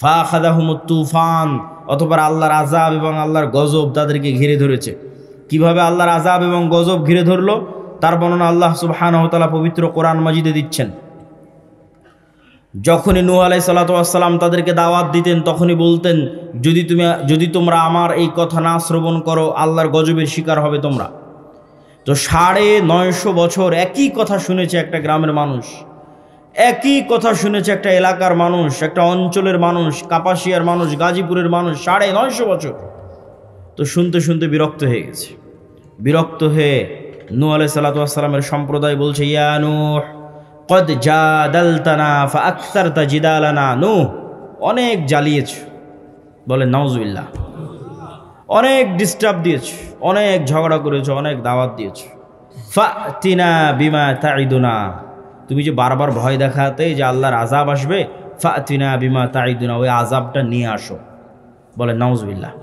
ফাখাযাহুমুত তুফান, অতঃপর আল্লাহর আযাব এবং আল্লাহর গজব তাদেরকে ঘিরে ধরেছে। কিভাবে আল্লাহর আযাব এবং গজব ঘিরে ধরলো তার বর্ণনা আল্লাহ সুবহানাহু ওয়া তাআলা পবিত্র কোরআন মাজিদে দিচ্ছেন। যখনই নূহ আলাইহিস সালাতু ওয়াস সালাম তাদেরকে দাওয়াত দিতেন তখনই বলতেন, যদি তোমরা আমার এই কথা না শ্রবণ করো আল্লাহর গজবের শিকার হবে তোমরা। তো 950 বছর একই কথা শুনেছে একটা গ্রামের মানুষ, একই কথা শুনেছে একটা এলাকার মানুষ, একটা অঞ্চলের মানুষ, কাপাসিয়ার মানুষ, গাজীপুরের মানুষ, 950 বছর। তো শুনতে শুনতে বিরক্ত হয়ে গেছে। বিরক্ত হয়ে নূহ আলাইহিস সালাতু ওয়াস সালামের সম্প্রদায় বলছে, ইয়া নূহ কদ জাদালতানা ফাআকসারতা জিদালানা। নূহ, অনেক জ্বালিয়েছ, বলে নাউজুবিল্লাহ, অনেক ডিস্টার্ব দিয়েছ, অনেক ঝগড়া করেছ, অনেক দাওয়াত দিয়েছ। ফাতিনা বিমা তাইদুনা, তুমি যে বারবার ভয় দেখাতে যে আল্লাহর আযাব আসবে, ফাতিনা বিমা তাইদুনা, ওই আযাবটা নিয়ে আসো, বলে নাউজুবিল্লাহ।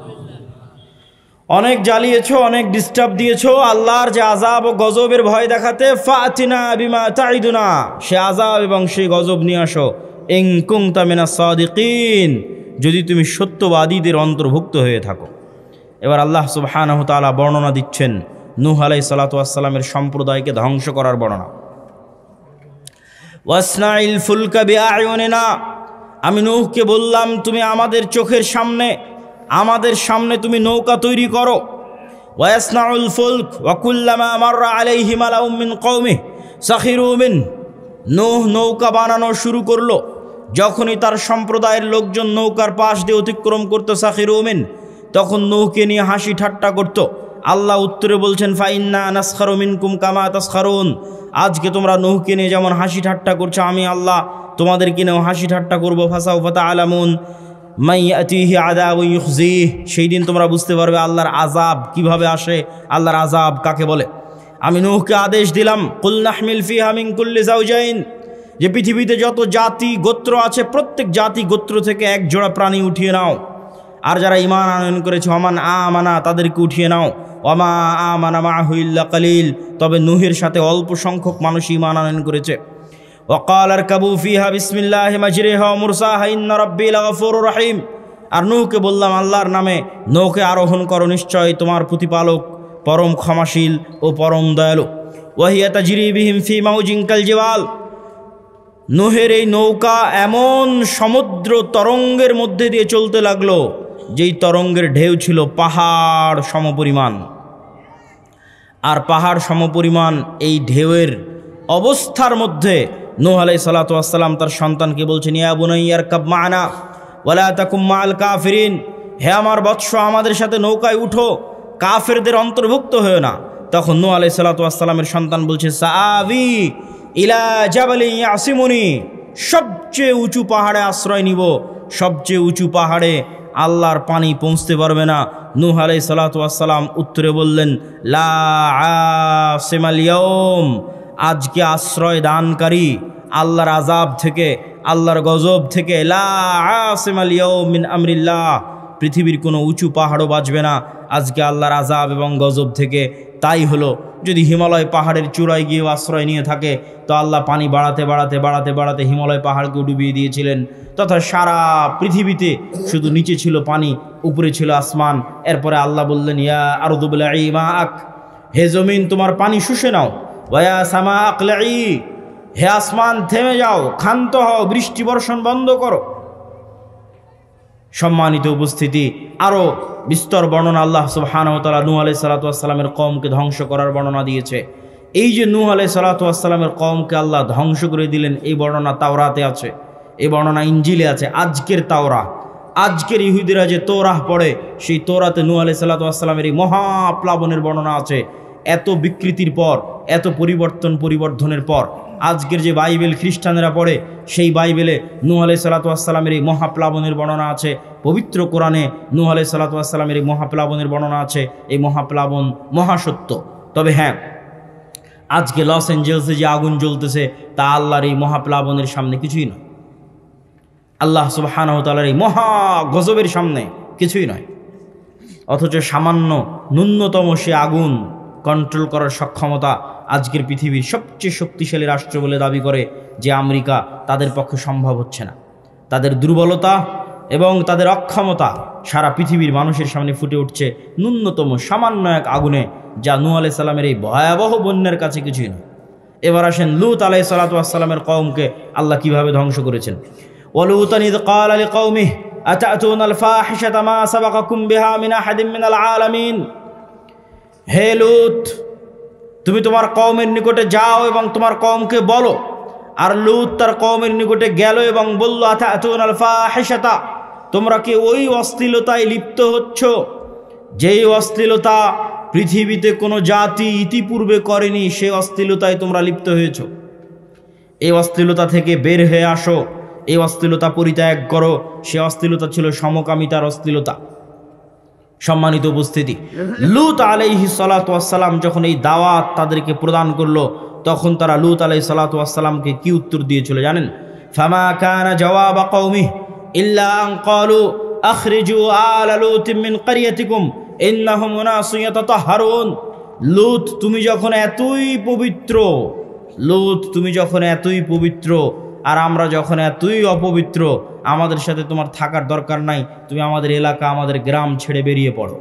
অনেক জ্বালিয়েছো, অনেক ডিস্টার্ব দিয়েছো, আল্লাহর যে আযাব ও গজবের ভয় দেখাতে, ফাতিনা বিমা তাইদুনা, সে আযাব এবং সেই গজব নিয়ে আসো। ইন কুনতা মিনাস সাদিকিন, যদি তুমি সত্যবাদীদের অন্তর্ভুক্ত হয়ে থাকো। এবার আল্লাহ সুবহানাহু ওয়া তাআলা বর্ণনা দিচ্ছেন নূহ আলাইহিস সালাতু ওয়াস সালামের সম্প্রদায়কে ধ্বংস করার বর্ণনা। ওয়াসনাইল ফুলকা বিআয়ুনিনা, আমি নূহকে বললাম তুমি আমাদের চোখের সামনে, আমাদের সামনে তুমি নৌকা তৈরি করো। ওয়াসনাউল ফুলক ওয়া কুল্লামা মাররা আলাইহি মালাউম মিন কওমিহি সাখিরু মিন, নূহ নৌকা বানানো শুরু করলো। যখনই তার সম্প্রদায়ের লোকজন নৌকার পাশ দিয়ে অতিক্রম করতো, সাখিরু মিন, তখন নূহকে নিয়ে হাসি ঠাট্টা করত। আল্লাহ উত্তরে বলছেন, ফাইন্না নাসখারু মিনকুম কামা তাসখারুন, আজকে তোমরা নূহকে নিয়ে যেমন হাসি ঠাট্টা করছো, আমি আল্লাহ তোমাদেরকে নিয়েও হাসি ঠাট্টা করবো। ফাসাউফা তা'লামুন মান ইয়াতিহি আযাবুন ইউখজিহ, সেই দিন তোমরা বুঝতে পারবে আল্লাহর আযাব কিভাবে আসে, আল্লাহর আযাব কাকে বলে। আমি নূহকে আদেশ দিলাম, কুল নাহমিল ফিহা মিন কুল্লি যাওজাইন, যে পৃথিবীতে যত জাতি গোত্র আছে প্রত্যেক জাতি গোত্র থেকে এক জোড়া প্রাণী উঠিয়ে নাও। আর যারা ঈমান আনয়ন করেছে, ওমান আমানা, তাদেরকে উঠিয়ে নাও। ওয়ামা আমানা মাআহু ইল্লা কালিল, তবে নূহের সাথে অল্প সংখ্যক মানুষ ঈমান আনয়ন করেছে। ওয়াকাল আরকাবু ফিহা বিসমিল্লাহি মাজরিহা ওয়া মুরসাহা ইন্না রাব্বি লাগাফুরুর রহিম, আর নূহকে বললাম আল্লাহর নামে নৌকে আরোহণ করো, নিশ্চয় তোমার প্রতিপালক পরম ক্ষমাশীল ও পরম দয়ালু। ওয়াহিয়া তাজরি বিহিম ফি মাউজিন কাল জিবাল, নূহের এই নৌকা এমন সমুদ্র তরঙ্গের মধ্যে দিয়ে চলতে লাগলো যেই তরঙ্গের ঢেউ ছিল পাহাড় সমপরিমাণ। আর পাহাড় সমপরিমাণ এই ঢেউয়ের অবস্থার মধ্যে নূহ আলাইহিস সালাতু ওয়াস সালাম তার সন্তানকে বলছেন, ইয়া বুনাইয়া আরকাব মা'না ওয়ালা তাকুম মা'আল কাফিরিন, হে আমার বৎস আমাদের সাথে নৌকায় উঠো, কাফেরদের অন্তর্ভুক্ত হয়েও না। তখন নূহ আলাইহিস সালাতু ওয়াস সালামের সন্তান বলছে, সাআবি ইলা জাবালিন ইয়াসিমুনি, সবচেয়ে উঁচু পাহাড়ে আশ্রয় নিব, সবচেয়ে উঁচু পাহাড়ে আল্লাহর পানি পৌঁছতে পারবে না। নূহ আলাইহিস সালাতু ওয়াস সালাম উত্তরে বললেন, লা আসিমাল ইয়াউম, আজকে আশ্রয় দানকারী আল্লাহর আযাব থেকে, আল্লাহর গজব থেকে, লা আসিমাল ইয়াউম মিন আমরিল্লাহ, পৃথিবীর কোনো উঁচু পাহাড়ও বাঁচবে না আজকে আল্লাহর আযাব এবং গজব থেকে। তাই হলো, যদি হিমালয় পাহাড়ের চূড়ায় গিয়ে আশ্রয় নিয়ে থাকে তো আল্লাহ পানি বাড়াতে বাড়াতে বাড়াতে বাড়াতে হিমালয় পাহাড়কে ডুবিয়ে দিয়েছিলেন, তথা সারা পৃথিবীতে শুধু নিচে ছিল পানি, উপরে ছিল আসমান। এরপরে আল্লাহ বললেন, ইয়া আরদু বলঈ মাআক, হে জমিন তোমার পানি শুষে নাও। ওয়া সামা আকলাই, হে আসমান থেমে যাও, ক্ষান্ত হও, বৃষ্টি বর্ষণ বন্ধ করো। সম্মানিত উপস্থিতি, আরও বিস্তর বর্ণনা আল্লাহ সুবহানাহু ওয়া তাআলা নূহ আলাইহিস সালাতু ওয়াস সালামের কওমকে ধ্বংস করার বর্ণনা দিয়েছে। এই যে নূহ আলাইহিস সালাতু ওয়াস সালামের কওমকে আল্লাহ ধ্বংস করে দিলেন, এই বর্ণনা তাওরাতে আছে, এই বর্ণনা ইনজিলে আছে। আজকের তাওরা, আজকের ইহুদিরা যে তৌরাহ পড়ে, সেই তৌরাতে নূহ আলাইহিস সালাতু ওয়াস সালামের এই মহাপ্লাবনের বর্ণনা আছে। এত বিকৃতির পর, এত পরিবর্ধনের পর আজকের যে বাইবেল খ্রিস্টানেরা পড়ে, সেই বাইবেলে নূহ আলাইহিস সালাতু ওয়াস সালামের এই মহাপ্লাবনের বর্ণনা আছে। পবিত্র কোরআনে নূহ আলাইহিস সালাতু ওয়াস সালামের এই মহাপ্লাবনের বর্ণনা আছে। এই মহাপ্লাবন মহাসত্য। তবে হ্যাঁ, আজকে লস অ্যাঞ্জেলসে যে আগুন জ্বলতেছে তা আল্লাহর এই মহাপ্লাবনের সামনে কিছুই নয়, আল্লাহ সুবহানাহু ওয়া তাআলার এই মহা গজবের সামনে কিছুই নয়। অথচ সামান্য ন্যূনতম সে আগুন কন্ট্রোল করার সক্ষমতা আজকের পৃথিবীর সবচেয়ে শক্তিশালী রাষ্ট্র বলে দাবি করে যে আমেরিকা, তাদের পক্ষে সম্ভব হচ্ছে না। তাদের দুর্বলতা, এবং তাদের অক্ষমতা সারা পৃথিবীর মানুষের সামনে ফুটে উঠছে ন্যূনতম সামান্য এক আগুনে, যা নূহ আলাইহিস সালামের এই ভয়াবহ বন্যার কাছে কিছুই নয়। এবার আসেন লূত আলাইহিস সালাতু ওয়াস সালামের কওমকে আল্লাহ কিভাবে ধ্বংস করেছেন। ওয়ালুতান ইয ক্বালা লিকাওমিহি আতাতুনাল ফাহিশাতা মা সাবাকাকুম বিহা মিন আহাদিন মিনাল আলামিন। হে লূত, তুমি তোমার কওমের নিকটে যাও এবং তোমার কওমকে বলো। আর লূত তার কওমের নিকটে গেল এবং বলল, আতাতুনাল ফাহিশাতা, তোমরা কি ওই অশ্লীলতায় লিপ্ত হচ্ছ যেই অশ্লীলতা পৃথিবীতে কোনো জাতি ইতিপূর্বে করেনি, সেই অশ্লীলতায় তোমরা লিপ্ত হয়েছ। এই অশ্লীলতা থেকে বের হয়ে আসো, এই অশ্লীলতা পরিত্যাগ করো। সে অশ্লীলতা ছিল সমকামিতার অশ্লীলতা। সম্মানিত উপস্থিতি, লূত আলাইহিস সালাতু ওয়াস সালাম যখন এই দাওয়াত তাদেরকে প্রদান করলো, তখন তারা লূত আলাইহিস সালাতু ওয়াস সালামকে কি উত্তর দিয়েছিল জানেন? ফামা কানা জওয়াবা কওমিহি ইল্লা আন ক্বালু আখরিজু আলা লূতিন মিন ক্বরিয়াতিকুম ইন্নাহুম উনাসুন ইয়াতাতাহহারুন। লূত, তুমি যখন এতই পবিত্র, লূত তুমি যখন এতই পবিত্র আর আমরা যখন এতই অপবিত্র, আমাদের সাথে তোমার থাকার দরকার নাই। তুমি আমাদের এলাকা, আমাদের গ্রাম ছেড়ে বেরিয়ে পড়ো,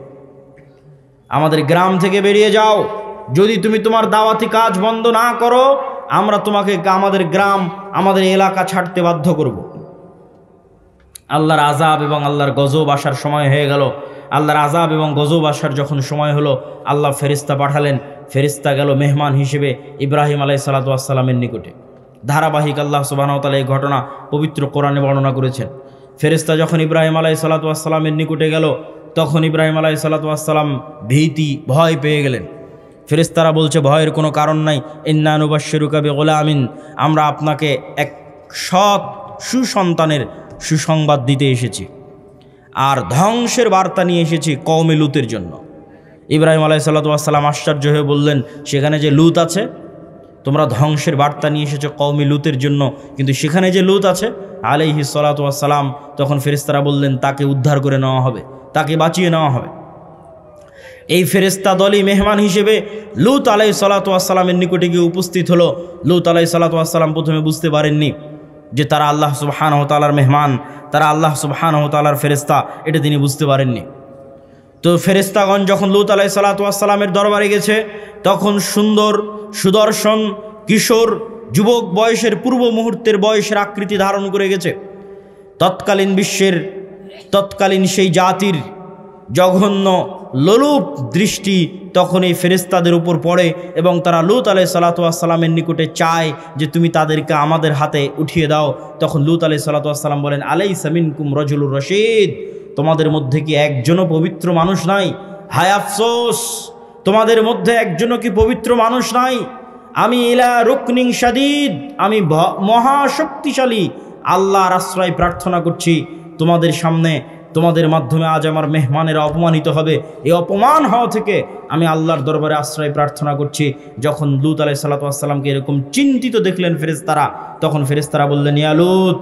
আমাদের গ্রাম থেকে বেরিয়ে যাও। যদি তুমি তোমার দাওয়াতি কাজ বন্ধ না করো, আমরা তোমাকে আমাদের গ্রাম, আমাদের এলাকা ছাড়তে বাধ্য করব। আল্লাহর আযাব এবং আল্লাহর গজব আসার সময় হয়ে গেল। আল্লাহর আযাব এবং গজব আসার যখন সময় হলো, আল্লাহ ফেরেশতা পাঠালেন। ফেরেশতা গেল মেহমান হিসেবে ইব্রাহিম আলাইহিস সালাতু ওয়াস সালামের নিকটে। ধারাবাহিক আল্লাহ সুবহানাহু ওয়া তাআলা এই ঘটনা পবিত্র কোরআনে বর্ণনা করেছেন। ফেরেশতা যখন ইব্রাহিম আলাইহিস সালাতু ওয়াস সালামের নিকটে গেল, তখন ইব্রাহিম আলাইহিস সালাতু ওয়াস সালাম ভয় পেয়ে গেলেন। ফেরেশতারা বলছে, ভয়ের কোনো কারণ নাই। ইন্না নুবাশশিরুকা বিগুলামিন, আমরা আপনাকে এক সৎ সুসন্তানের সুসংবাদ দিতে এসেছি আর ধ্বংসের বার্তা নিয়ে এসেছি কওমে লূতের জন্য। ইব্রাহিম আলাইহিস সালাতু ওয়াস সালাম আশ্চর্য হয়ে বললেন, সেখানে যে লূত আছে, তোমরা ধ্বংসের বার্তা নিয়ে এসেছো কওমে লূতের জন্য, কিন্তু সেখানে যে লূত আছে আলাইহিস সালাতু ওয়াস সালাম, তখন ফেরেশতারা বললেন, তাকে উদ্ধার করে নেওয়া হবে, তাকে বাঁচিয়ে নেওয়া হবে। এই ফেরেশতা দলই মেহমান হিসেবে লূত আলাইহিস সালাতু ওয়াস সালামের নিকটে গিয়ে উপস্থিত হলো। লূত আলাইহিস সালাতু ওয়াস সালাম প্রথমে বুঝতে পারেননি যে তারা আল্লাহ সুবহানাহু ওয়া তাআলার মেহমান, তারা আল্লাহ সুবহানাহু ওয়া তাআলার ফেরেশতা, এটা তিনি বুঝতে পারেননি। তো ফেরেশতাগণ যখন লূত আলাইহিস সালাতু ওয়াস সালামের দরবারে গেছে, তখন সুন্দর সুদর্শন কিশোর যুবক বয়সের, পূর্ব মুহূর্তের বয়সের আকৃতি ধারণ করে গেছে। তৎকালীন সেই জাতির জঘন্য লোলুপ দৃষ্টি তখন এই ফেরেশতাদের উপর পড়ে এবং তারা লূত আলাইহিস সালাতু ওয়াস সালামের নিকটে চায় যে তুমি তাদেরকে আমাদের হাতে উঠিয়ে দাও। তখন লূত আলাইহিস সালাতু ওয়াস সালাম বলেন, আলাইসা মিনকুম রাজুলুর রশীদ, তোমাদের মধ্যে কি একজনও পবিত্র মানুষ নাই? হায় আফসোস, তোমাদের মধ্যে একজনও কি পবিত্র মানুষ নাই? আমি ইলা রুকনিন শাদীদ, আমি মহাশক্তিশালী আল্লাহর আশ্রয় প্রার্থনা করছি তোমাদের সামনে, তোমাদের মাধ্যমে আজ আমার মেহমানেরা অপমানিত হবে। এই অপমান হওয়া থেকে আমি আল্লাহর দরবারে আশ্রয় প্রার্থনা করছি। যখন লূত আলাইহিস সালাতু ওয়াস সালামকে এরকম চিন্তিত দেখলেন ফেরেশতারা, তখন ফেরেশতারা বললেন, ইয়া লূত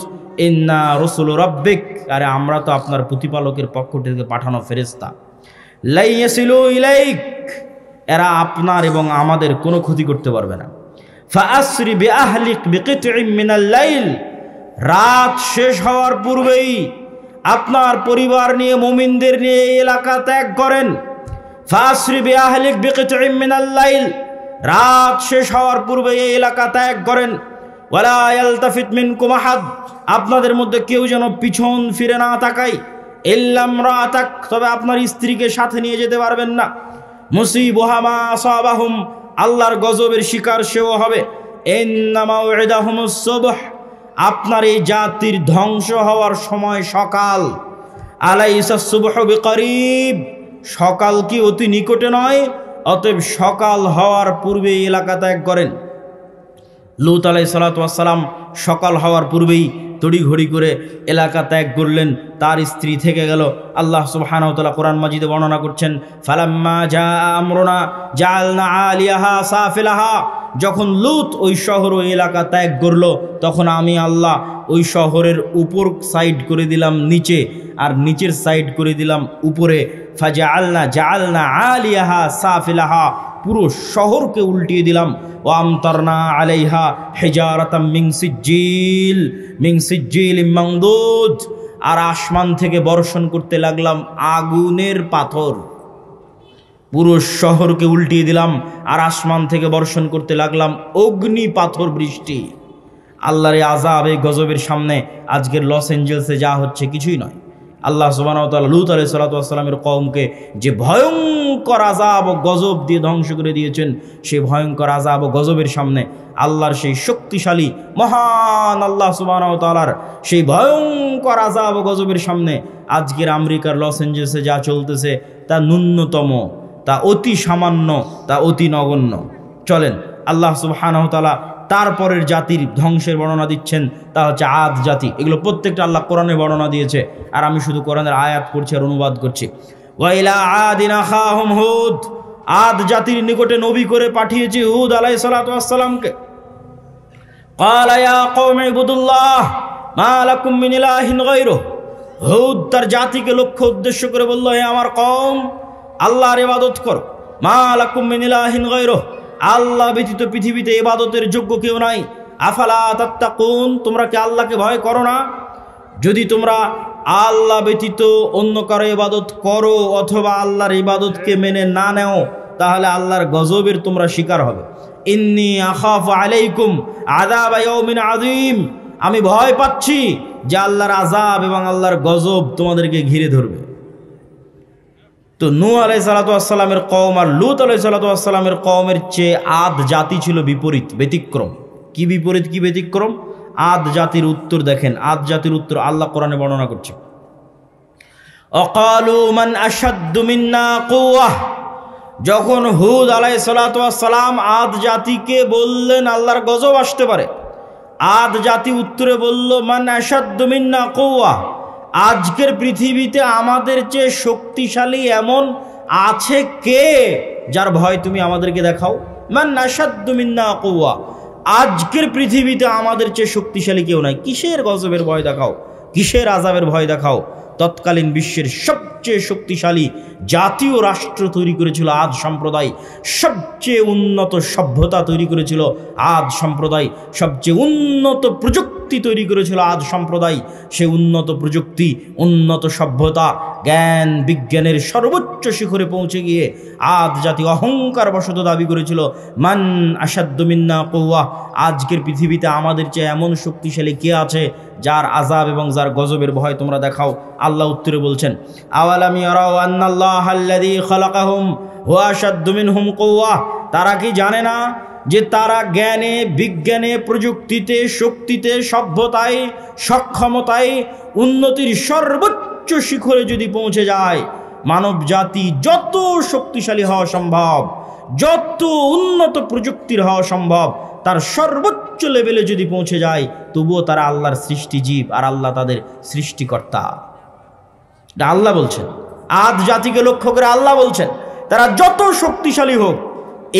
ইন্না রাসূলু রাব্বিক, আরে আমরা তো আপনার প্রতিপালকের পক্ষ থেকে পাঠানো ফেরেশতা। লা ইয়াসিলু ইলাইক, এরা আপনার এবং আমাদের কোনো ক্ষতি করতে পারবে না। ফাআসরি বিআহলিক বিকিতইম মিনাল লাইল, রাত শেষ হওয়ার পূর্বেই আপনার পরিবার নিয়ে, মুমিনদের নিয়ে এই এলাকা ত্যাগ করেন। ফাআসরি বিআহলিক বিকিতইম মিনাল লাইল, রাত শেষ হওয়ার পূর্বে এই এলাকা ত্যাগ করেন। ওয়ালা ইয়ালতাফিত মিনকুম আহাদ, আপনাদের মধ্যে কেউ যেন পিছন ফিরে না তাকায়। ইল্লা ইমরাতাক, তবে আপনার স্ত্রীকে সাথে নিয়ে যেতে পারবেন না। মুসিবুহা মা আসাবাহুম, আল্লাহর গজবের শিকার সেও হবে। ইন্না মাউইদাহুমুস সুবহ, আপনার এই জাতির ধ্বংস হওয়ার সময় সকাল। আলাইসা সুবহু বিকরিব, সকাল কি অতি নিকটে নয়? অতএব সকাল হওয়ার পূর্বে এই এলাকা ত্যাগ করেন। লূত আলাইহিস সালাতু ওয়াস সালাম সকাল হওয়ার পূর্বেই তড়িঘড়ি করে এলাকা ত্যাগ করলেন, তার স্ত্রী থেকে গেল। আল্লাহ সুবহানাহু ওয়া তাআলা কোরআন মাজিদে বর্ণনা করছেন, ফালাম্মা জাআ আমরুনা জাআলনা আলিয়াহা সাফিলাহা, যখন লূত ওই শহর ওই এলাকা ত্যাগ করল, তখন আমি আল্লাহ ওই শহরের উপর সাইড করে দিলাম নিচে, আর নিচের সাইড করে দিলাম উপরে। জাআলনা আলিয়াহা সাফিলাহা, পুরো শহরকে উল্টিয়ে দিলাম। ওয়া আমতারনা আলাইহা হিজারাতাম মিন সিজ্জিল মানদুদ, আর আসমান থেকে বর্ষণ করতে লাগলাম আগুনের পাথর। পুরো শহরকে উল্টিয়ে দিলাম আর আসমান থেকে বর্ষণ করতে লাগলাম অগ্নি পাথর বৃষ্টি। আল্লাহর এই আযাব, এই গজবের সামনে আজকের লস এঞ্জেলসে যা হচ্ছে কিছুই নয়। আল্লাহ সুবহানাহু ওয়া তাআলা লূত আলাইহিস সালাতু ওয়াস সালামের কওমকে যে ভয়ঙ্কর আযাব ও গজব দিয়ে ধ্বংস করে দিয়েছেন, সেই ভয়ঙ্কর আযাব ও গজবের সামনে আল্লাহর সেই শক্তিশালী মহান আল্লাহ সুবহানাহু ওয়া তাআলার সেই ভয়ঙ্কর আযাব ও গজবের সামনে আজকের আমেরিকার লস এঞ্জেলসে যা চলতেছে তা ন্যূনতম, তা অতি সামান্য, তা অতি নগণ্য। চলেন আল্লাহ সুবহানাহু ওয়া তাআলা তারপরের জাতির ধ্বংসের বর্ণনা দিচ্ছেন, তা হচ্ছে আদ জাতি। এগুলো প্রত্যেকটা আল্লাহ কোরআনে বর্ণনা দিয়েছে, আর আমি শুধু কোরআনের আয়াত পড়ছি আর অনুবাদ করছি। ওয়া ইলা আদিন আখাহুম হুদ, আদ জাতির নিকটে নবী করে পাঠিয়েছি হুদ আলাইহিস সালাতু ওয়াস সালামকে। ক্বালা ইয়া কওমি ইবুদুল্লাহ মা লাকুম মিন ইলাহিন গায়রুহু। হুদ তার জাতিকে লক্ষ্য উদ্দেশ্য করে বলল, হে আমার কওম, আল্লাহর ইবাদত করো। মা লাকুম মিন ইলাহিন গায়রুহু, আল্লাহ ব্যতীত পৃথিবীতে ইবাদতের যোগ্য কেউ নাই। আফালা তাত্তাকুন, তোমরা কি আল্লাহকে ভয় করো না? যদি তোমরা আল্লাহ ব্যতীত অন্য কারো ইবাদত করো অথবা আল্লাহর ইবাদতকে মেনে না নেও, তাহলে আল্লাহর গজবের তোমরা শিকার হবে। ইন্নী আখাফু আলাইকুম আযাব ইয়াউমিন আযীম, আমি ভয় পাচ্ছি যে আল্লাহর আযাব এবং আল্লাহর গজব তোমাদেরকে ঘিরে ধরবে। তো নূহ আলাইহিস সালাতু ওয়াস সালামের কওম আর লূত আলাইহিস সালাতু ওয়াস সালামের কওমের চেয়ে আদ জাতি ছিল বিপরীত, ব্যতিক্রম। কি বিপরীত, কি ব্যতিক্রম? আদ জাতির উত্তর দেখেন, আদ জাতির উত্তর আল্লাহ কোরআনে বর্ণনা করছে। অকালু মান আশাদ্দু মিন্না কুওয়াহ, যখন হুদ আলাইহিস সালাতু ওয়াস সালাম আদ জাতিকে বললেন আল্লাহর গজব আসতে পারে, আদ জাতি উত্তরে বলল মান আশাদ্দু মিন্না কুওয়াহ, আজকের পৃথিবীতে আমাদের চেয়ে শক্তিশালী এমন আছে কে যার ভয় তুমি আমাদেরকে দেখাও? মান আশাদ্দু মিন্না কুওয়া, আজকের পৃথিবীতে আমাদের চেয়ে শক্তিশালী কেউ নাই, কিসের গজবের ভয় দেখাও, কিসের আযাবের ভয় দেখাও? তৎকালীন বিশ্বের সবচেয়ে শক্তিশালী জাতীয় রাষ্ট্র তৈরি করেছিল আদ সম্প্রদায়, সবচেয়ে উন্নত সভ্যতা তৈরি করেছিল আদ সম্প্রদায়, সবচেয়ে উন্নত প্রযুক্তি তৈরি করেছিল আদ সম্প্রদায়। সে উন্নত প্রযুক্তি, উন্নত সভ্যতা, জ্ঞান বিজ্ঞানের সর্বোচ্চ শিখরে পৌঁছে গিয়ে আদ জাতি অহংকার বশত দাবি করেছিল মান আশাদ্দু মিন্না কুওয়া, আজকের পৃথিবীতে আমাদের চেয়ে এমন শক্তিশালী কে আছে যার আযাব এবং যার গজবের ভয় তোমরা দেখাও। আল্লাহ উত্তরে বলছেন, আওয়ালাম ইয়ারাউ আন্নাল্লাহাল্লাযী খালাকাহুম হুয়া আশাদ্দু মিনহুম কুওয়া, তারা কি জানে না যে তারা জ্ঞানে বিজ্ঞানে প্রযুক্তিতে শক্তিতে সভ্যতায় সক্ষমতায় উন্নতির সর্বোচ্চ শিখরে যদি পৌঁছে যায়, মানব জাতি যত শক্তিশালী হওয়া সম্ভব, যত উন্নত প্রযুক্তির হওয়া সম্ভব, তার সর্বোচ্চ লেভেলে যদি পৌঁছে যায়, তবুও তারা আল্লাহর সৃষ্টি জীব আর আল্লাহ তাদের সৃষ্টিকর্তা। এটা আল্লাহ বলছেন, আদ জাতিকে লক্ষ্য করে আল্লাহ বলছেন তারা যত শক্তিশালী হোক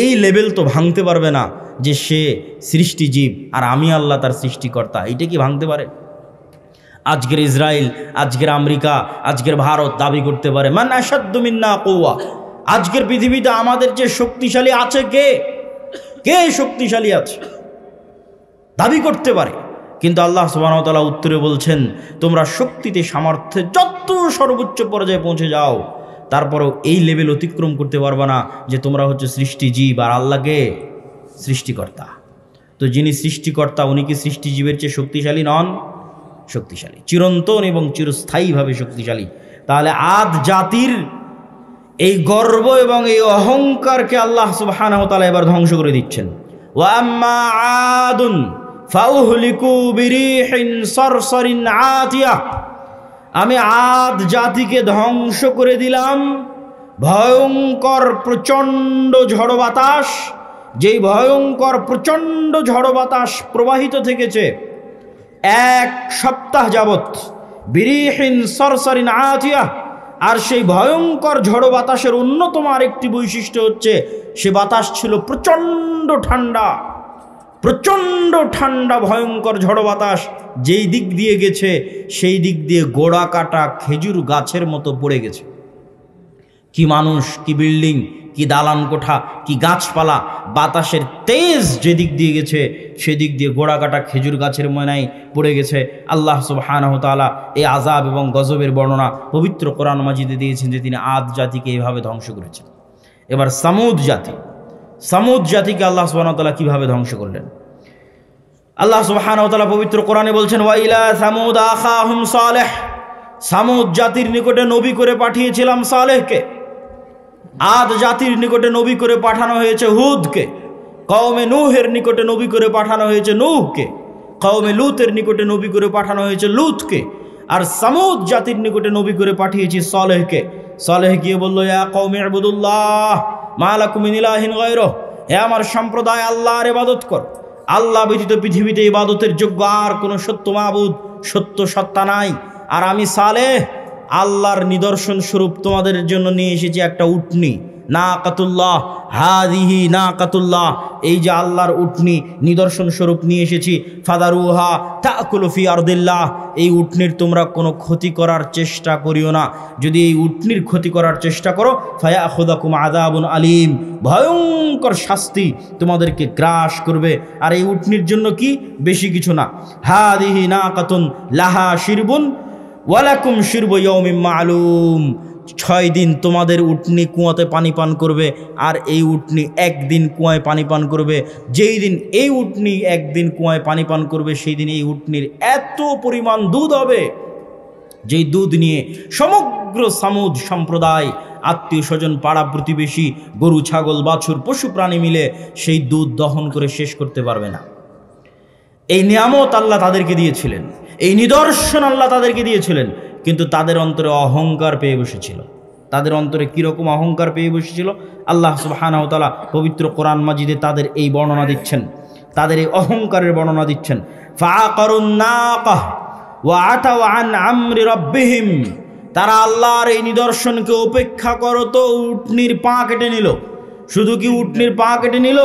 এই লেভেল তো ভাঙতে পারবে না যে সে সৃষ্টিজীব আর আমি আল্লাহ তার সৃষ্টিকর্তা। এইটা কি ভাঙতে পারে? আজকের ইসরায়েল, আজকের আমেরিকা, আজকের ভারত দাবি করতে পারে মান আশাদ্দু মিন্না কুওয়া, আজকের পৃথিবীতে আমাদের যে শক্তিশালী আছে কে, কে শক্তিশালী আছে দাবি করতে পারে। কিন্তু আল্লাহ সুবহানাহু ওয়া তাআলা উত্তরে বলছেন, তোমরা শক্তিতে সামর্থ্যে যত সর্বোচ্চ পর্যায়ে পৌঁছে যাও, তারপরেও এই লেভেল অতিক্রম করতে পারবে না যে তোমরা হচ্ছে সৃষ্টিজীব আর আল্লাহকে সৃষ্টিকর্তা। তো যিনি সৃষ্টিকর্তা উনি কি সৃষ্টিজীবের চেয়ে শক্তিশালী নন? শক্তিশালী, চিরন্তন এবং চিরস্থায়ীভাবে শক্তিশালী। তাহলে আদ জাতির এই গর্ব এবং এই অহংকারকে আল্লাহ সুবহানাহু ওয়া তাআলা এবার ধ্বংস করে দিচ্ছেন। ওয়া আম্মা আদুন ফাউহলিকু বিরিহিন সরসরিন আতিয়া, আমি আদ জাতিকে ধ্বংস করে দিলাম ভয়ঙ্কর প্রচণ্ড ঝড় বাতাস, যেই ভয়ঙ্কর প্রচণ্ড ঝড় বাতাস প্রবাহিত থেকেছে 1 সপ্তাহ যাবৎ। বিরিহিন সরসরিন আতিয়া, আর সেই ভয়ঙ্কর ঝড় বাতাসের অন্যতম আরেকটি বৈশিষ্ট্য হচ্ছে সে বাতাস ছিল প্রচণ্ড ঠান্ডা, প্রচণ্ড ঠান্ডা ভয়ঙ্কর ঝড় বাতাস যেই দিক দিয়ে গেছে সেই দিক দিয়ে গোড়া কাটা খেজুর গাছের মতো পড়ে গেছে। কি মানুষ, কি বিল্ডিং, কি দালান কোঠা, কি গাছপালা, বাতাসের তেজ যেদিক দিয়ে গেছে সেদিক দিয়ে গোড়া কাটা খেজুর গাছের ময়নায় পড়ে গেছে। আল্লাহ সুবহানাহু ওয়া তাআলা এই আযাব এবং গজবের বর্ণনা পবিত্র কোরআন মাজিদে দিয়েছেন যে তিনি আদ জাতিকে এইভাবে ধ্বংস করেছেন। এবার সামুদ জাতিকে আল্লাহ সুবহানাহু ওয়া তাআলা কিভাবে ধ্বংস করলেন? আল্লাহ সুবহানাহু ওয়া তাআলা পবিত্র কোরআনে বলছেন, ওয়া ইলা সামুদ আখাহুম সালেহ, সামুদ জাতির নিকটে নবী করে পাঠিয়েছিলাম সালেহকে। আদ জাতির নিকটে নবী করে পাঠানো হয়েছে হুদকে। কওমে নূহের নিকটে নবী করে পাঠানো হয়েছে নূহকে। কওমে লূতের নিকটে নবী করে পাঠানো হয়েছে লূতকে। আর সামুদ জাতির নিকটে নবী করে পাঠিয়েছি সালেহকে। সালেহ গিয়ে বলল, ইয়া কওমি ইবুদুল্লাহ মা লাকুম মিন ইলাহিন গায়রুহু, হে আমার সম্প্রদায়, আল্লাহর ইবাদত কর। আল্লাহ ব্যতীত পৃথিবীতে ইবাদতের যোগ্য আর কোনো সত্য মাবুদ, সত্য সত্তা নাই। আর আমি সালেহ আল্লাহর নিদর্শন স্বরূপ তোমাদের জন্য নিয়ে এসেছি একটা উটনি, নাকাতুল্লাহ, হাদিহি নাকাতুল্লাহ, এই যে আল্লাহর উটনি নিদর্শন স্বরূপ নিয়ে এসেছি। ফাদারুহা তাকুলু ফি আরদিল্লাহ, এই উটনির তোমরা কোনো ক্ষতি করার চেষ্টা করিও না। যদি এই উটনির ক্ষতি করার চেষ্টা করো, ফায়াখুদাকুম আযাবুন আলীম, ভয়ঙ্কর শাস্তি তোমাদেরকে গ্রাস করবে। আর এই উটনির জন্য কি, বেশি কিছু না। হাদিহি নাকাতুন লাহা শিরবুন ওয়ালাকুম শিরবু ইয়াউমিন মা'লুম, 6 দিন তোমাদের উটনি কুয়াতে পানি পান করবে, আর এই উটনি একদিন কুয়ায় পানি পান করবে। যেই দিন এই উটনি একদিন কুয়ায় পানি পান করবে, সেই দিন এই উটনির এত পরিমাণ দুধ হবে, যেই দুধ নিয়ে সমগ্র সামুদ সম্প্রদায়, আত্মীয় স্বজন, পাড়া প্রতিবেশী, গরু ছাগল বাছুর পশু প্রাণী মিলে সেই দুধ দহন করে শেষ করতে পারবে না। এই নিয়ামত আল্লাহ তাদেরকে দিয়েছিলেন, এই নিদর্শন আল্লাহ তাদেরকে দিয়েছিলেন, কিন্তু তাদের অন্তরে অহংকার পেয়ে বসেছিল। তাদের অন্তরে কীরকম অহংকার পেয়ে বসেছিল আল্লাহ সুবহানাহু ওয়া তাআলা পবিত্র কোরআন মাজিদে তাদের এই বর্ণনা দিচ্ছেন, তাদের এই অহংকারের বর্ণনা দিচ্ছেন। ফাআকারুন নাকাহ ওয়া আতাউ আন আমরি রাব্বিহিম, তারা আল্লাহর এই নিদর্শনকে উপেক্ষা করতো, উটনির পা কেটে নিল। শুধু কি উটনির পা কেটে নিল?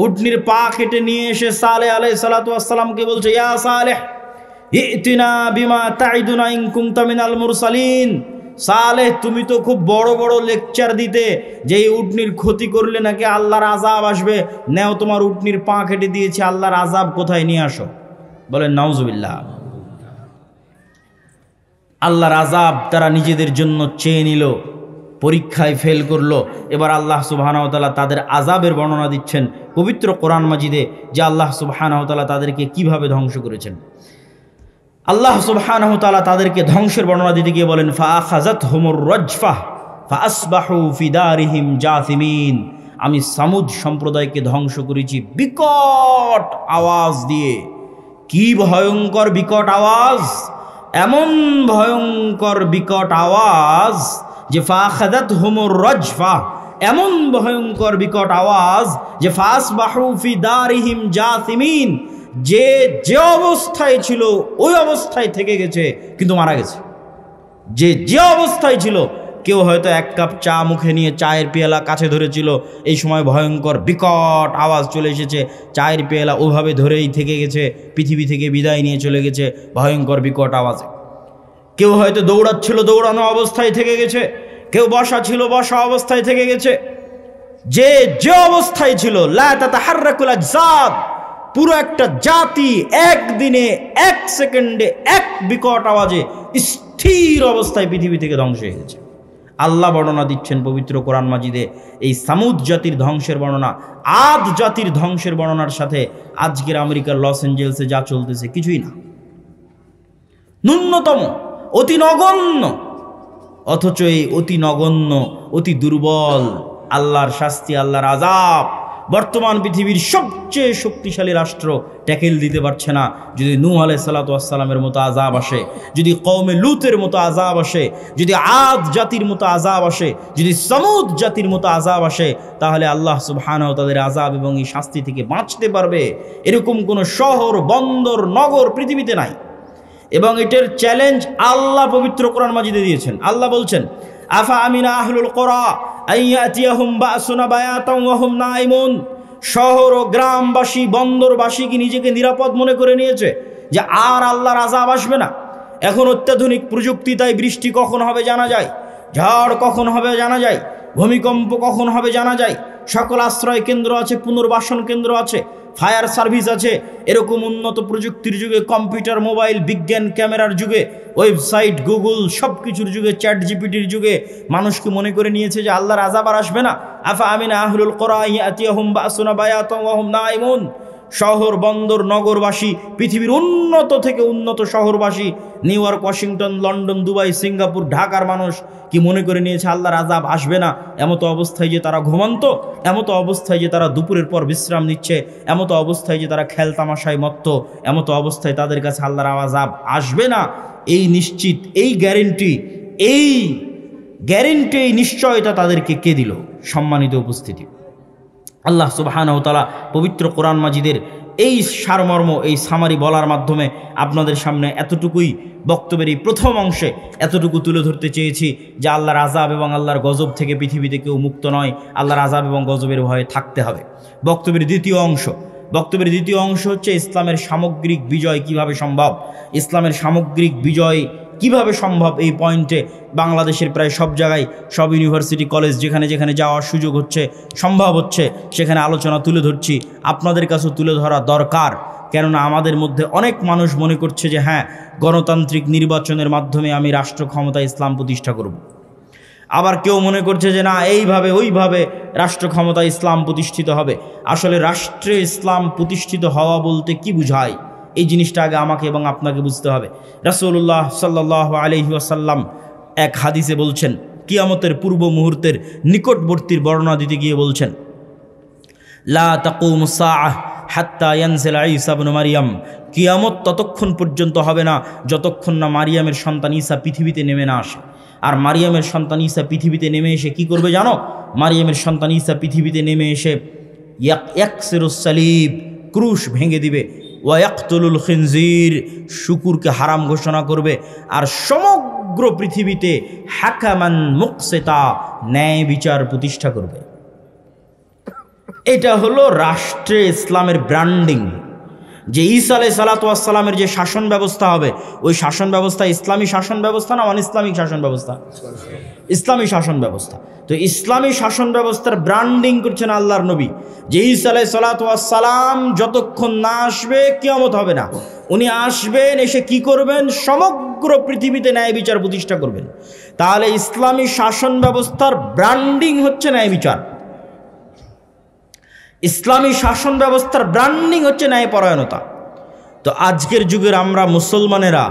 উটনির পা কেটে নিয়ে এসে সালেহ আলাইহিস সালাতু ওয়াস সালামকে বলছে, ইয়া সালেহ ইতিনা বিমা তাইদুনা ইন কুনতা মিনাল মুরসালিন। সালেহ, তুমি তো খুব বড় বড় লেকচার দিতে যে এই উটনির ক্ষতি করলে নাকি আল্লাহর আযাব আসবে। নেও, তোমার উটনির পা কেটে দিয়েছে, আল্লাহর আযাব কোথায় নিয়ে আসো। বলেন নাউজুবিল্লাহ। আল্লাহর আযাব তারা নিজেদের জন্য চেয়ে নিল, পরীক্ষায় ফেল করলো। এবার আল্লাহ সুবহানাহু ওয়া তাআলা তাদের আযাবের বর্ণনা দিচ্ছেন পবিত্র কোরআন মাজিদে, যে আল্লাহ সুবহানাহু ওয়া তাআলা তাদেরকে কিভাবে ধ্বংস করেছেন। আল্লাহ সুবহানাহু ওয়া তাআলা তাদেরকে ধ্বংসের বর্ণনা দিতে গিয়ে বলেন, ফাআখাযাতহুমুর রাজফা ফাআসবাহু ফি দারিহিম জাসিমিন, আমি সামুদ সম্প্রদায়কে ধ্বংস করেছি বিকট আওয়াজ দিয়ে। কি ভয়ঙ্কর বিকট আওয়াজ! এমন ভয়ঙ্কর বিকট আওয়াজ যে ফাআখাযাতহুমুর রাজফা, এমন ভয়ঙ্কর বিকট আওয়াজ যে ফাআসবাহু ফি দারিহিম জাসিমিন, যে যে অবস্থায় ছিল ওই অবস্থায় থেকে গেছে, কিন্তু মারা গেছে। যে যে অবস্থায় ছিল, কেউ হয়তো এক কাপ চা মুখে নিয়ে চায়ের পেয়ালা কাছে ধরেছিল, এই সময় ভয়ঙ্কর বিকট আওয়াজ চলে এসেছে, চায়ের পেয়ালা ওভাবে ধরেই থেকে গেছে, পৃথিবী থেকে বিদায় নিয়ে চলে গেছে ভয়ঙ্কর বিকট আওয়াজে। কেউ হয়তো দৌড়াচ্ছিল, দৌড়ানো অবস্থায় থেকে গেছে। কেউ বসা ছিল, বসা অবস্থায় থেকে গেছে। যে যে অবস্থায় ছিল, লা তাতাহাররাকুল আজসাদ, পুরো একটা জাতি একদিনে, এক সেকেন্ডে, এক বিকট আওয়াজে স্থির অবস্থায় পৃথিবী থেকে ধ্বংস হয়ে গেছে। আল্লাহ বর্ণনা দিচ্ছেন পবিত্র কোরআন মাজিদে এই সামুদ জাতির ধ্বংসের বর্ণনা। আদ জাতির ধ্বংসের বর্ণনার সাথে আজকের আমেরিকার লস এঞ্জেলসে যা চলতেছে কিছুই না, ন্যূনতম, অতি নগণ্য। অথচ এই অতি নগণ্য, অতি দুর্বল আল্লাহর শাস্তি, আল্লাহর আযাব বর্তমান পৃথিবীর সবচেয়ে শক্তিশালী রাষ্ট্র ট্যাকেল দিতে পারছে না। যদি নূহ আলাইহিস সালাতু ওয়াস সালামের মতো আযাব আসে, যদি কওমে লূতের মতো আযাব আসে, যদি আদ জাতির মতো আযাব আসে, যদি সামুদ জাতির মতো আযাব আসে, তাহলে আল্লাহ সুবহানাহু ওয়া তাআলার আযাব এবং এই শাস্তি থেকে বাঁচতে পারবে এরকম কোনো শহর, বন্দর, নগর পৃথিবীতে নাই। এবং এটার চ্যালেঞ্জ আল্লাহ পবিত্র কোরআন মাজিদে দিয়েছেন। আল্লাহ বলছেন, আফা আমিনা আহলুল কুরা আইয়াতিয়াহুম বাসুনা বায়াতাম ওয়া হুম নাইমুন। শহর ও গ্রামবাসী, বন্দরবাসী কি নিজেকে নিরাপদ মনে করে নিয়েছে যে আর আল্লাহর আযাব আসবে না? এখন অত্যাধুনিক প্রযুক্তি, তাই বৃষ্টি কখন হবে জানা যায়, ঝড় কখন হবে জানা যায়, ভূমিকম্প কখন হবে জানা যায়, সকল আশ্রয় কেন্দ্র আছে, পুনর্বাসন কেন্দ্র আছে, ফায়ার সার্ভিস আছে। এরকম উন্নত প্রযুক্তির যুগে, কম্পিউটার, মোবাইল, বিজ্ঞান, ক্যামেরার যুগে, ওয়েবসাইট, গুগল, সব কিছুর যুগে, চ্যাট জিপিটির যুগে মানুষকে মনে করে নিয়েছে যে আল্লাহর আযাব আর আসবে না। আফা আমিনা আহলুল কুরা ইয়াতিয়াহুম বাসুনা বায়াতান ওয়া হুম নাইমুন। শহর, বন্দর, নগরবাসী, পৃথিবীর উন্নত থেকে উন্নত শহরবাসী, New York, Washington, London, Dubai, Singapore, ঢাকার মানুষ কি মনে করে নিয়েছে আল্লাহর আযাব আসবে না? এমতো অবস্থায় যে তারা ঘুমন্ত, এমতো অবস্থায় যে তারা দুপুরের পর বিশ্রাম নিচ্ছে, এমতো অবস্থায় যে তারা খেলতামাশায় মত্ত, এমতো অবস্থায় তাদের কাছে আল্লাহর আযাব আসবে না, এই নিশ্চিত, এই গ্যারেন্টি, এই নিশ্চয়তা তাদেরকে কে দিল? সম্মানিত উপস্থিতি, আল্লাহ সুবহানাহু ওয়া তাআলা পবিত্র কোরআন মাজিদের এই সারমর্ম, এই সামারি বলার মাধ্যমে আপনাদের সামনে এতটুকুই বক্তব্যের এই প্রথম অংশে এতটুকু তুলে ধরতে চেয়েছি যে আল্লাহর আযাব এবং আল্লাহর গজব থেকে পৃথিবীতে কেউ মুক্ত নয়, আল্লাহর আযাব এবং গজবের ভয়ে থাকতে হবে। বক্তব্যের দ্বিতীয় অংশ হচ্ছে ইসলামের সামগ্রিক বিজয় কিভাবে সম্ভব। ইসলামের সামগ্রিক বিজয় কিভাবে সম্ভব, এই পয়েন্টে বাংলাদেশের প্রায় সব জায়গায়, সব ইউনিভার্সিটি, কলেজ, যেখানে যেখানে যাওয়ার সুযোগ হচ্ছে, সম্ভব হচ্ছে, সেখানে আলোচনা তুলে ধরছি। আপনাদের কাছেও তুলে ধরা দরকার, কেননা আমাদের মধ্যে অনেক মানুষ মনে করছে যে হ্যাঁ, গণতান্ত্রিক নির্বাচনের মাধ্যমে আমি রাষ্ট্র ক্ষমতা ইসলাম প্রতিষ্ঠা করব। আবার কেউ মনে করছে যে না, এইভাবে ওইভাবে রাষ্ট্র ক্ষমতা ইসলাম প্রতিষ্ঠিত হবে। আসলে রাষ্ট্রে ইসলাম প্রতিষ্ঠিত হওয়া বলতে কি বুঝায়, এই জিনিসটা আগে আমাকে এবং আপনাকে বুঝতে হবে। রাসূলুল্লাহ সাল্লাল্লাহু আলাইহি ওয়াসাল্লাম এক হাদিসে বলছেন, কিয়ামতের পূর্ব মুহূর্তের নিকটবর্তীর বর্ণনা দিতে গিয়ে বলছেন, লা তাকুমুস সাআহ হাত্তা ইয়ানজিলা ঈসা ইবনে মারইয়াম। কিয়ামত ততক্ষণ পর্যন্ত হবে না যতক্ষণ না মারিয়ামের সন্তান ঈসা পৃথিবীতে নেমে না আসে। আর মারিয়ামের সন্তান ঈসা পৃথিবীতে নেমে এসে কি করবে জানো? মারিয়ামের সন্তান ঈসা পৃথিবীতে নেমে এসে ইয়াকসিরুস সালিব, ক্রুশ ভেঙে দিবে, ওয়া ইয়াকতুলুল খিনজির, শুকুরকে হারাম ঘোষণা করবে, আর সমগ্র পৃথিবীতে হাকামান মুকসিতা, ন্যায় বিচার প্রতিষ্ঠা করবে। এটা হলো রাষ্ট্রে ইসলামের ব্র্যান্ডিং। যে ঈসা আলাইহিস সালাতু ওয়াস সালামের যে শাসন ব্যবস্থা হবে, ওই শাসন ব্যবস্থা ইসলামী শাসন ব্যবস্থা না অন ইসলামিক শাসন ব্যবস্থা? ইসলামী শাসন ব্যবস্থা। তো ইসলামী শাসন ব্যবস্থার ব্র্যান্ডিং করছেন আল্লাহর নবী, যে ঈসা আলাইহিস সালাতু ওয়াস সালাম যতক্ষণ না আসবে কিয়ামত হবে না। উনি আসবেন, এসে কি করবেন? সমগ্র পৃথিবীতে ন্যায় বিচার প্রতিষ্ঠা করবেন। তাহলে ইসলামী শাসন ব্যবস্থার ব্র্যান্ডিং হচ্ছে ন্যায় বিচার। ইসলামী শাসন ব্যবস্থার ব্র্যান্ডিং হচ্ছে ন্যায়পরায়ণতা। তো আজকের যুগের আমরা মুসলমানেরা